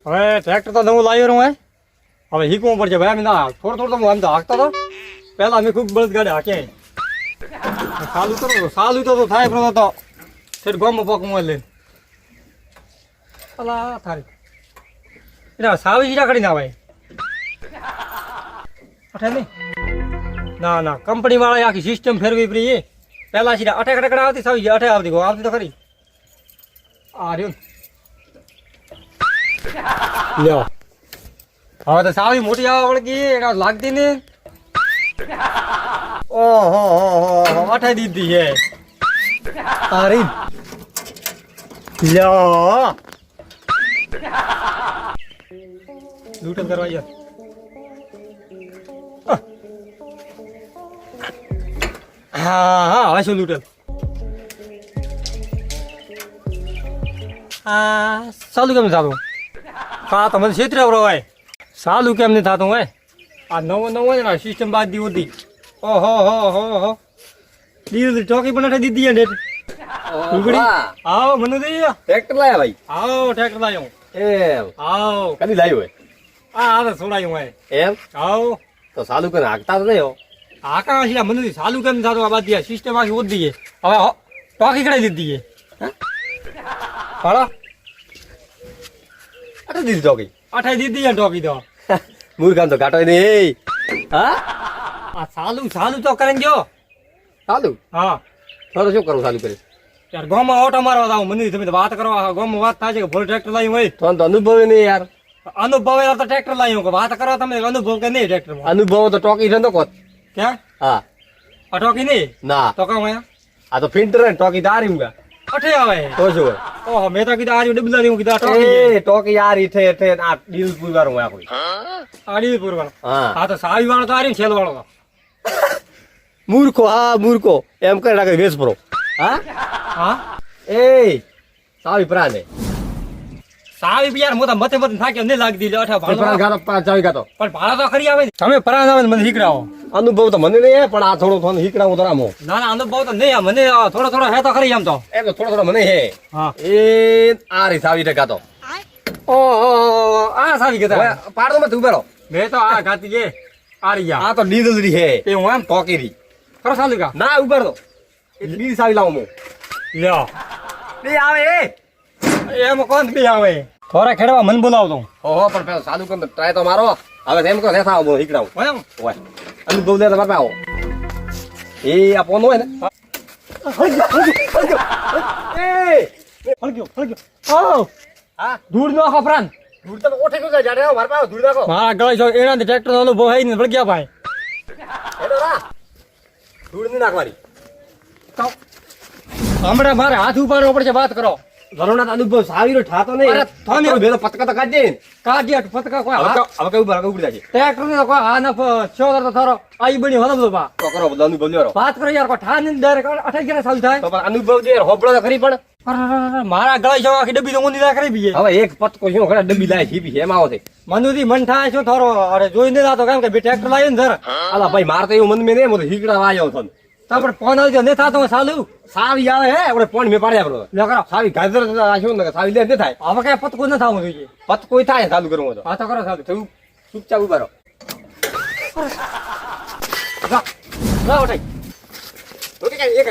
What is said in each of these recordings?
હવે ટ્રેક્ટર તો નવું લાવ્યો હું હવે શીખવું પડશે ભાઈ. એમ ના થોડો તો હું એમ તો હાંકતો હતો પહેલા અમે ખૂબ બળદ ગાડી હાંકે સાલું કરો સાલું તો થાય પણ તો ફેર ગોમાં પગ મોય લઈને અલા થારી એટલે સાવી સીધા કરીને આવે અઠે નહીં ના ના કંપની વાળા આખી સિસ્ટમ ફેરવી પડી પહેલા સીધા અઠે કટકડા આવતી સાવી અઠે આવતી આવતી તો ખરી આ રહ્યું લ્યો હવે તો સાવી મોટી આવવા વળગી એના લાગતી ને ઓહો અઠે દીધી છે તારી લ્યો લૂંટન કરવા યાર હા હા હવે શું લૂંટન હા સાલું કેમ થતું કા તો મને છેતરે હોય સાલું કેમ નહીં થતું હોય આ નવો નવો ને સિસ્ટમ બાદ દી હોતી ઓહો હો હો હો દીધી ચોકી પણ દીધી ને આવો મને દઈ ટ્રેક્ટર લાયા ભાઈ આવો ટ્રેક્ટર લાવ્યો એમ આવો કદી લાવ્યું હોય આ તો છોડાયું હોય એમ આવો તો સાલું કરીને હાંકતા તો નહીં હો આકા છે મને સાલું કેમ થતું આ બાદ સિસ્ટમ આખી હોતી દઈએ હવે ટોકી કઢાઈ દીધી હાલો અરે દીધી ચોકી અઠાઈ દીધી છે ટોકી તો મૂર્ખામ તો ઘાટો નહીં હા આ સાલું સાલું તો કરે ગયો સાલું હા સર શું કરવું સાલું કરી યાર ગામમાં ઓટો મારવા જાવ મને તમે તો વાત કરવા ગામમાં વાત થાય છે કે ભલે ટ્રેક્ટર લાવ્યું હોય તો અનુભવ નહીં યાર અનુભવ યાર તો ટ્રેક્ટર લાવ્યું કે વાત કરવા તમે અનુભવ કે નહીં ટ્રેક્ટરમાં અનુભવ તો ટોકી છે કોત ક્યાં હા આ ટોકી નહીં ના તો કામ અહીંયા આ તો ફિલ્ટર ને ટોકી તારી મુકા અઠે આવે તો શું હોય ઓહો મેં તો કીધું આર્યું ડબલા હું કીધું આ ટોકી એ ટોકી યાર ઈઠે ઈઠે આ ડીલ પૂરવાનું હોય કોઈ આડી પૂરવાનો હા હા તો સાવી વાળો તો આર્યું છેલ વાળો તો મૂર્ખો હા મૂર્ખો એમ કરી નાખે વેચ પ્રો હા હા એ સાવી પ્રાને સાવી યાર મોટા મથે મથે થાક્યો નહીં લાગતી એટલે અઠા પ્રાણ ભાડો ગાતો પાંચ ચાવી ગાતો પણ ભાડા તો ખરી આવે ને તમે પરાન આવે ને મને શીખડાવો અનુભવ તો મને નહીં પણ આ થોડો થોડો હીકડાવું તો રામો ના ના અનુભવ તો નહીં મને થોડો થોડો હે તો ખરી એમ તો એમ તો થોડો થોડો મને હે હા એ આ રી સાવી ટકા તો ઓહો આ સાવી કહેતા પાડો મત ઉભેરો મેં તો આ ગાતી છે આરિયા આ તો ડીઝલ હે એ હું એમ ટોકી રી ખરો સાલું કા ના ઉભેરો એ બીજી સાવી લાવું હું લ્યો બે આવે એમ કોણ બી આવે થોડા ખેડવા મન બોલાવતો ઓહો પણ પેલો ચાલુ કર ટ્રાય તો મારો હવે એમ કહો રેસા આવો હીકડાવું એમ ઓય અનુભવ લે તમારે આવો એ આ પોનો હોય ને હળગ્યો હા ધૂળ નો આખો પ્રાણ દૂર તો ઓઠે કો જાડે માર પાવ દૂર નાખો મારા ગળે છો એનાથી ટ્રેક્ટર નો અનુભવ હઈ ને વળગ્યા ભાઈ હેડો રા દૂર ની નાખવાની તો હમણાં મારે હાથ ઉપાડવો પડશે વાત કરો ઘરોના અનુભવ સાવીરો ઠાતો નહીં અરે, થોને. બેલો પતકા તો કાઢ દે કાઢ્યા ફટકા કોઈ હવે હાથ હવે કઈ ઉભા ઉભી જાય ટ્રેક્ટર ને કોઈ હા ના છો તો થારો આઈ બની હલો બધો બા તો કરો બધો અનુભવ લ્યો વાત કરો યાર કોઈ ઠા ને ડાયરેક્ટ અઠાઈ ગયા સાલ થાય તો પણ અનુભવ દે હોબળો તો ખરી પણ મારા ગળે છો આખી ડબ્બી તો ઊંધી ના કરી બીજે હવે એક પતકો શું ખરા ડબ્બી લાય છીપી એમ આવો છે મનુથી મન થાય છો થોરો અરે જોઈ નહીં જાતો કેમ કે બે ટ્રેક્ટર લાવ્યો ને ધર અલા ભાઈ માર તો એવું મન મે નહીં મોતો હીકડા વાયો થન તો પણ ફોન આવજો નહીં થતો સાલું સાવી આવે હે આપણે પોણ મે પાડ્યા આપણો લે કરો સાવી ગાજર આશું ને સાવી લે ન થાય હવે કઈ પતકું ન થવું જોઈએ પત કોઈ થાય ચાલુ કરવું તો હા તો કરો સાલું તું ચૂપચાપ ઉભા રહો ના ઉઠાઈ ઓકે કઈ એક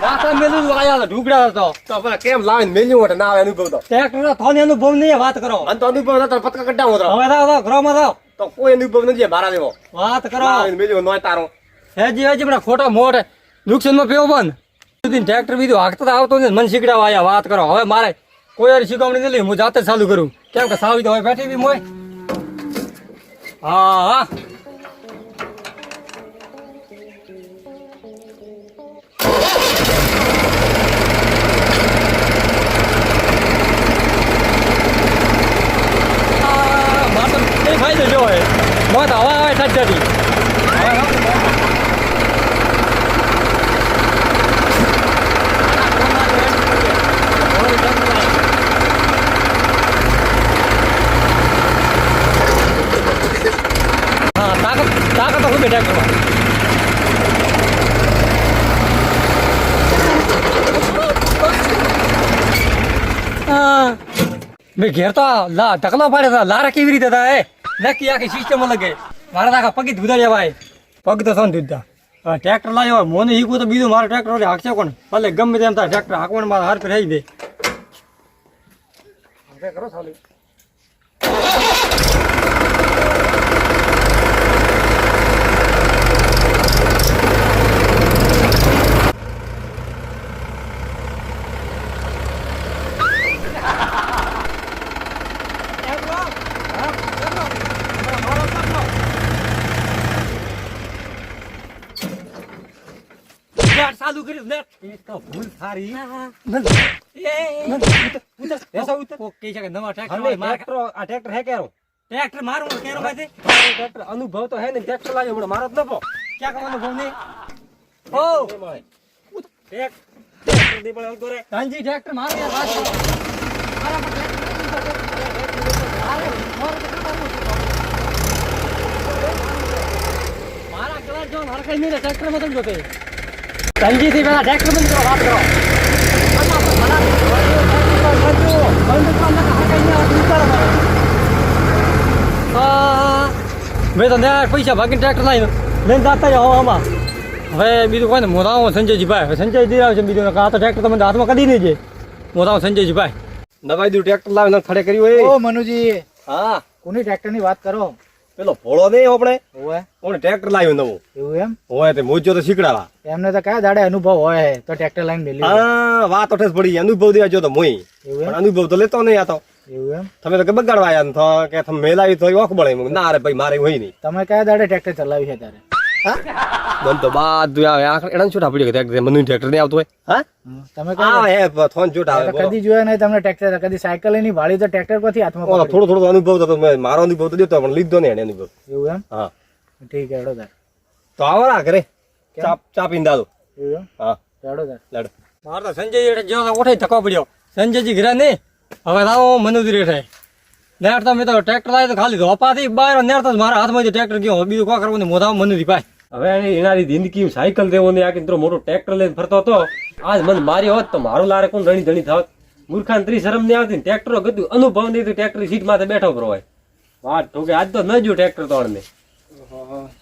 વાસણ મેલું આયા ઢુકડા હતો તો પણ કેમ લાવીને મેલ્યું હોટે ના આવે અનુભવ તો ટ્રેક્ટર થોને અનુભવ નહીં વાત કરો અન તો અનુભવ નતો પતકા કઢાવો તો હવે જાઓ ઘરમાં જાઓ તો કોઈ અનુભવ નથી મારા દેવો વાત કરો લાવીને મેલ્યું નોય તારો હેજી હેજી પણ ખોટો મોટ નુકસાનમાં પેવો બંધ ટ્રેક્ટર બીજું હાંકતા તો આવતો ને મન શીખડાવા આયા વાત કરો હવે મારે કોઈ યાર શીખવણી નથી હું જાતે જ ચાલુ કરું કેમ કે સાવી તો હવે બેઠી બી મોય હા હા મારે તો એ ફાયદો જો હોય મોત હવા આવે ઠંડી તાકાત તો ખૂબ બેઠા કરવા મેં ઘેર તો ઢકલો પાડે હતા લારા કેવી રીતે હતા એ નક્કી આખી સિસ્ટમ અલગ હે મારા આખા પગી ધુદાડ્યા ભાઈ પગ તો son દૂધતા ટ્રેક્ટર લાવ્યો મોને હીકું તો બીજું મારો ટ્રેક્ટર હાંકશે કોણ ભલે ગમે તેમ થાય ટ્રેક્ટર હાંકવાનું મારા હાર પર રહી દે કરો સાલી ચાલુ કરી ને એ તો ભૂલ સારી એસા ઉતર ઓકે છે કે નવા ટ્રેક્ટર આ ટ્રેક્ટર હે કેરો ટ્રેક્ટર મારું કેરો ભાઈ ટ્રેક્ટર અનુભવ તો હે ને ટ્રેક્ટર લાવ્યો હમણાં મારો જ નફો ક્યાં કરવાનો ફોન ને ઓ ટ્રેક્ટર દે પણ આવતો રે તાંજી ટ્રેક્ટર મારું યાર વાત કરો મારા પર મારા કલર જો હરખાઈ નહીં ટ્રેક્ટર માં તમે જોતે તાંજી થી પેલા ટ્રેક્ટર બંધ કરો વાત કરો મેં તો પૈસા ભાગીને ટ્રેક્ટર લાવીને લઈને જતા જાઓ આમાં હવે બીજું કોઈ ને મોરાવો સંજયજીભાઈ હવે સંજય દીરાવ છે બીજું આ તો ટ્રેક્ટર તમે હાથમાં કદી નહીં છે મોરાવો સંજયજીભાઈ નવાઈ દઉં ટ્રેક્ટર લાવીને ખડે કર્યું હોય ઓ મનુજી હા કોની ટ્રેક્ટર ની વાત કરો પેલો ભોળો નહીં આપણે ઓવે ઓને ટ્રેક્ટર લાવ્યું નવું એવું એમ હોય તે મોજો તો શીખડાવા એમને તો કયા દાડે અનુભવ હોય તો ટ્રેક્ટર લાઈન મેલી હા વાત ઓઠે પડી અનુભવ દેવા જો તો મોય એવું પણ અનુભવ તો લેતો નહીં આ તો એવું એમ તમે તો કે બગાડવા આયા ને તો કે તમે મેલાવી તો ઓખ બળે ના અરે ભાઈ મારે હોય નહીં તમે કયા દાડે ટ્રેક્ટર ચલાવ્યું છે તારે મન તો બધું આવે આખર એડા છૂટા પડી ગયા મને ટ્રેક્ટર નહીં આવતું હોય હા તમે આવે હે થોન છૂટા આવે કદી જોયા નહીં તમને ટ્રેક્ટર કદી સાયકલ ની વાળી તો ટ્રેક્ટર પરથી હાથમાં ઓલો પકડ્યું. થોડો અનુભવ તો મારો અનુભવ તો દેતો પણ લીધો નહીં એને અનુભવ એવું એમ હા ઠીક હે હેડો તાર તો આવો ના કરે કેમ? ચા પીને દાદો એવું એમ હા હેડો તાર લડ મારે તો સંજય જો ઓઠે ધક્કો પડ્યો સંજયજી ઘરે નહીં હવે લાવો મનુજી રેઠે નેરતા મેં તો ટ્રેક્ટર લાવી તો ખાલી ધોપાથી બહાર નેરતા મારા હાથમાંથી ટ્રેક્ટર ગયો બીજું કોઈ કરવું નહીં મોઢા મનુજી ભાઈ હવે એનારી જિંદગી સાયકલ દેવો ને આ મિત્રો મોટો ટ્રેક્ટર લઈને ફરતો હતો આજ મને મારી હોત તો મારું લારે કોણ ધણી ધણી થાત મૂર્ખાન ત્રી શરમ નહીં આવતી ટ્રેક્ટરો ગતું અનુભવ નહીં તો ટ્રેક્ટર સીટ માથે બેઠો કરો હોય વાત ઠોકે આજ તો ન જો ટ્રેક્ટર તોડને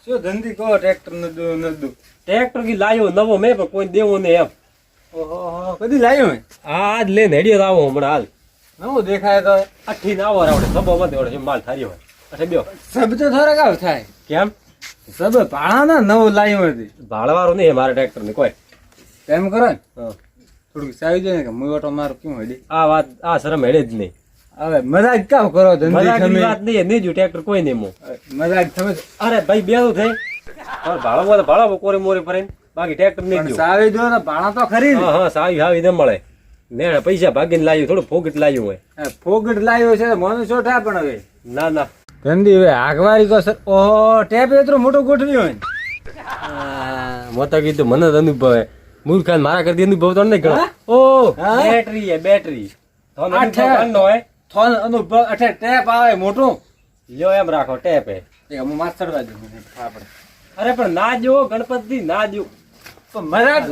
શું ધંધી કહો ટ્રેક્ટર ન ટ્રેક્ટર કી લાયો નવો મેં પણ કોઈ દેવો નહીં એમ ઓહો કદી લાવ્યો આજ લઈને હેડ્યો આવો હમણાં હાલ નવું દેખાય તો અઠી ના આવો રાવડે સભામાં દેવડે માલ થારી હોય અઠે બ્યો સબ તો થોડા કાવ થાય કેમ સબ ભાડા ના નવું લાવ્યો હતી ભાડવાળો નહીં મારા ટ્રેક્ટર ને કોઈ તેમ કરો ને હા. થોડુંક સાવી જાય ને કે મુઈ ઓટો મારો કેમ હેડી આ વાત આ શરમ હેડે જ નહીં હવે મજાક કામ કરો મજાકની વાત નહીં નહીં જો ટ્રેક્ટર કોઈ નહીં મો મજાક તમે અરે ભાઈ બે તો થઈ ભાડો તો ભાડો કોરે મોરે ફરે બાકી ટ્રેક્ટર નહીં જો સાવી દો ને ભાડા તો ખરી ને હા હા સાવી હાવી ન મળે ને પૈસા ભાગીને લાવ્યું થોડું ફોગટ લાવ્યું હોય ફોગટ લાવ્યો છે મોનું શું થાય પણ હવે ના ના ધંધી હવે આગવારી કો સર ઓહો ટેપ એટલો મોટો ગોઠવ્યો હોય મોટા કીધું મને જ અનુભવ હે મૂર્ખાન મારા કરતી અનુભવ તો નહીં ગણો ઓ બેટરી હે બેટરી થોન અનુભવ કાંડો હે થોન અનુભવ અઠે ટેપ આવે મોટું લ્યો એમ રાખો ટેપ હે એ હું માર ચડવા દઉં આપણે અરે પણ ના જો ગણપતિ ના જો તો મજાક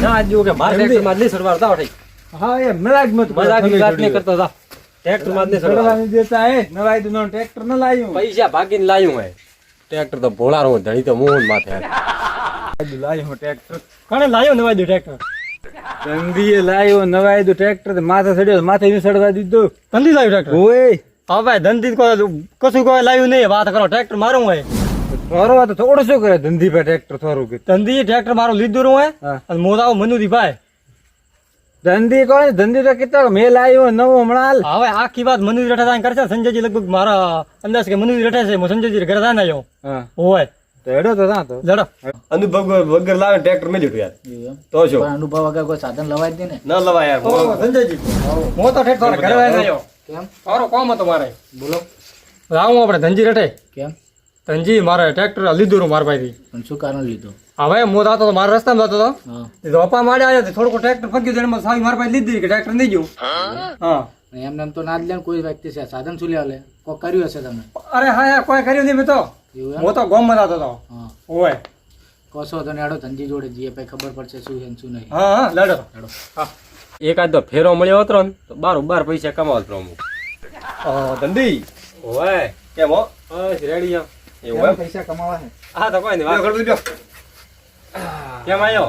ના જો કે મારા ટ્રેક્ટર માં નહીં સરવાર દાવ થઈ હા એ મજાક મત મજાકની વાત નહીં કરતો જા ટ્રેક્ટર માં નહીં સરવાર ચડવાની દેતા હે નવાઈ દુનો ટ્રેક્ટર ન લાવ્યું પૈસા ભાગીને લાવ્યું હે ટ્રેક્ટર તો ભોળારો ધણી તો મોહન માથે લાવ્યો ટ્રેક્ટર કોણે લાવ્યો નવાઈ દુ ટ્રેક્ટર ધંધીએ લાવ્યો નવાઈ દુ ટ્રેક્ટર માથે ચડ્યો માથે નહીં ચડવા દીધું ધંધી લાવ્યું ટ્રેક્ટર ઓય હા ભાઈ ધંધી કશું કોઈ લાવ્યું નહીં વાત કરો ટ્રેક્ટર મારું હોય થોરો તો થોડો શું કરે ધંધી પર ટ્રેક્ટર થોરું કે ધંધી ટ્રેક્ટર મારું લીધું હોય અને મોદાઓ મનુદી ભાઈ ધંધી કોણ ધંધી તો કેટલો મેલ આવ્યો નવો હમણાં હવે આખી વાત મનુજી રઠા કરશે સંજયજી લગભગ મારા અંદાજ કે મનુજી રઠા છે હું સંજયજી ઘરે થાય ને આવ્યો હોય તો હેડો તો તો લડો અનુભવ વગર લાવે ટ્રેક્ટર મેલ્યું યાર તો શું અનુભવ વગર કોઈ સાધન લવાય જ નહીં ને ન લવાય યાર સંજયજી હું તો ઠેઠ ઘરે આવ્યો કેમ તારો કોમ હતો મારે બોલો આવું આપણે ધનજી રઠે કેમ ધનજી મારે ટ્રેક્ટર લીધું મારા ભાઈથી પણ શું કારણ લીધું હવે હું જતો હતો મારા રસ્તામાં જતો હતો હા ધોપા માંડે આવ્યા થોડુંક ટ્રેક્ટર ફગ્યું તો એમાં સાવી મારા પાસે લીધી કે ટ્રેક્ટર નહીં ગયું હા એમને એમ તો ના જ લે ને કોઈ વ્યક્તિ છે સાધન શું લે કોઈ કર્યું હશે તમે અરે હા યાર કોઈ કર્યું નહીં મેં તો એવું એમ હું તો ગોમમાં જતો હતો હા હોય કોસો તો ને આડો ધનજી જોડે જઈએ પછી ખબર પડશે શું છે ને શું નહીં હા હા લડો હેડો. હા એકાદ તો ફેરો મળ્યો હતો ને તો બાર પૈસા કમાવો જ પ્રમુખ ધંધી ઓય કેમ હો બસ રેડી આમ એવું એમ પૈસા કમાવા છે. હા તો કોઈ નહીં બેહો, ગણપતિ બેહો. કેમ આવ્યો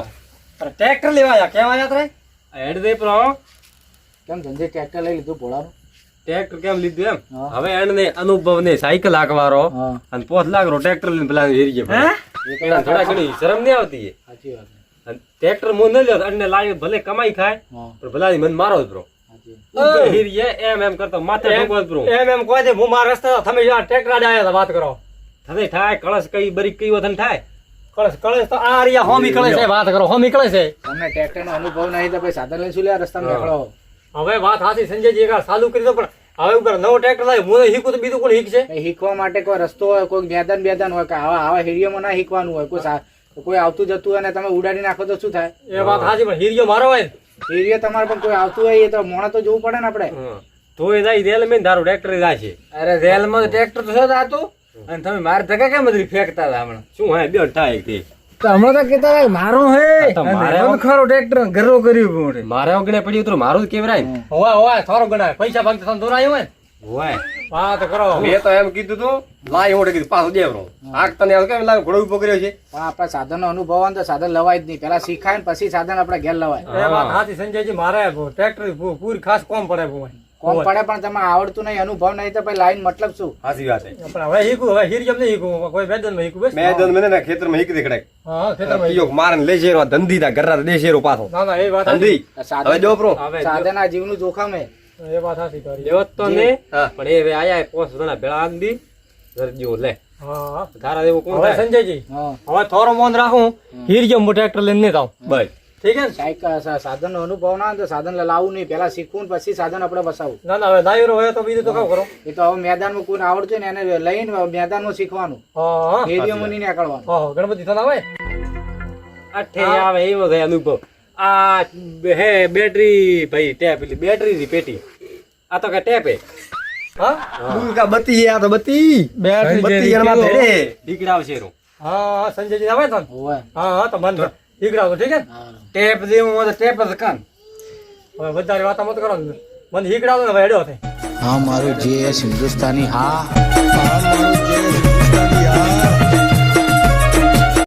ટ્રેક્ટર લેવા આવ્યા કેમ આવ્યા તારે હેડ દે પ્રો કેમ ધંધે ટ્રેક્ટર લઈ લીધું ભોળાનું? ટ્રેક્ટર કેમ લીધું એમ હા. હવે એને અનુભવ ને સાયકલ હાંકવારો હા. અને 5 લાખ નો ટ્રેક્ટર લઈને પેલા હેરી ગયા હે? એ તો એના થોડા ઘણી શરમ નહીં આવતી એ. સાચી વાત છે. અને ટ્રેક્ટર મો ન લ્યો અને લાવ્યો ભલે કમાઈ ખાય હા, પણ ભલાની મન મારો જ બ્રો સાચી વાત. ઉપર હીરીએ એમ કરતો માથે ઠોકવો જ બ્રો એમ કહે છે હું મારા રસ્તા તમે ટ્રેક્ટર આડે આવ્યા હતા વાત કરો થને થાય કળશ કઈ બરી કઈ વથન થાય કળશ તો આ રહ્યા હોમી કળે છે વાત કરો હોમી કળે છે તમને ટ્રેક્ટર નો અનુભવ નહીં તો પછી સાધન લઈને શું લે રસ્તામાં નીકળો? હવે વાત સાચી સંજયજી એક ચાલુ કરી દો પણ હવે ઉપર નવો ટ્રેક્ટર લાવી હું નહીં શીખું તો બીજું કોણ શીખશે કઈ શીખવા માટે કોઈ રસ્તો હોય, કોઈ મેદાન હોય કે આવા હેરિયોમાં ના શીખવાનું હોય. કોઈ આવતું જતું હોય અને તમે ઉડાડી નાખો તો શું થાય? એ વાત સાચી પણ હીરિયો મારો હોય ને હેરિયો તમારે પણ કોઈ આવતું હોય એ તો મોણા તો જોવું પડે ને આપણે. તો એ જાય રેલ મેં ધારો ટ્રેક્ટર જાય છે અરે રેલમાં ટ્રેક્ટર તો છે હતું અને તમે મારે ધક્કા કેમ બધી ફેંકતા હતા હમણાં? શું હે બે થાય તે તો હમણાં તો કહેતા હતા, મારો હે તો મારે અને ખરો ટ્રેક્ટર ગરો કર્યું મોઢે. મારે ઓગણે પડ્યું તો મારું જ કેવરાય ને હોવા હોવા થોડો ગણાય પૈસા ભાગતા તમે દોરાયો હોય ને હોય વાત કરો મેં તો એમ કીધું તું લાય હું કીધું પાછો દેવરો આગ તને આવ કેમ લાગે ઘોડો ઉભો કર્યો છે પણ આપણા સાધનનો અનુભવ હોય ને તો સાધન લવાય જ નહીં. પેલા શીખાય ને પછી સાધન આપણે ઘેર લવાય. એ વાત સાચી સંજયજી મારે ટ્રેક્ટર પૂરી ખાસ કોમ પડે ભાઈ કોમ પડે પણ તમે આવડતું નહીં, અનુભવ નહીં તો પછી લાઈન મતલબ શું? સાચી વાત છે પણ હવે શીખું હવે હીરિયો નહીં શીખું કોઈ મેદાન માં શીખું બસ મેં તો મને ના ખેતરમાં હીક દેખડાય હા ખેતરમાં કીયો મારન લે શેરો ધંધી ના ઘરના દેશેરો પાછો ના ના એ વાત સાચી. ધંધી હવે જો પ્રો હવે સાધન આ જીવનું જોખમ હે. એ વાત સાચી તારી લેવત તો ને હા. પણ એ હવે આયા 5 જણા ભેળા આંદી જરજીઓ લે હા તારા જેવું કોણ હવે થાય સંજયજી હા. હવે થોડો મોન રાખું હીરિયો હું ટ્રેક્ટર લઈને નહીં જાઉં બસ ઠીક છે ને? સાયકલ સાધનનો અનુભવ ના હોય તો સાધન લાવવું નહીં. પેલા શીખવું ને પછી સાધન આપણે વસાવવું. ના ના હવે દાયરો હોય તો બીજું તો કામ કરો એ તો હવે મેદાનમાં કોઈને આવડતું હોય ને એને લઈને મેદાનમાં શીખવાનું. હા હેરિયોમાં નહીં નીકળવાનું. હા ગણપતિ થતા હોય અઠે આવે એવો થાય અનુભવ આ હે બેટરી ભાઈ ટેપ એટલે બેટરી ની પેટી આ તો કે ટેપ હે હા કા બત્તી હે આ તો બત્તી બેટરી બત્તી એના માથે રે દીકડાવશે રો હા સંજયજી આવે તો હોવે. હા હા તો મન હીકડાવો ઠીક છે ને? હા. ટેપ દેવું હોય તો ટેપ જ કાન. હવે વધારે વાત મત કરો ને. મને હીકડાવો ને હવે હેડ્યો થાય હા મારું જે હિન્દુસ્તાની હા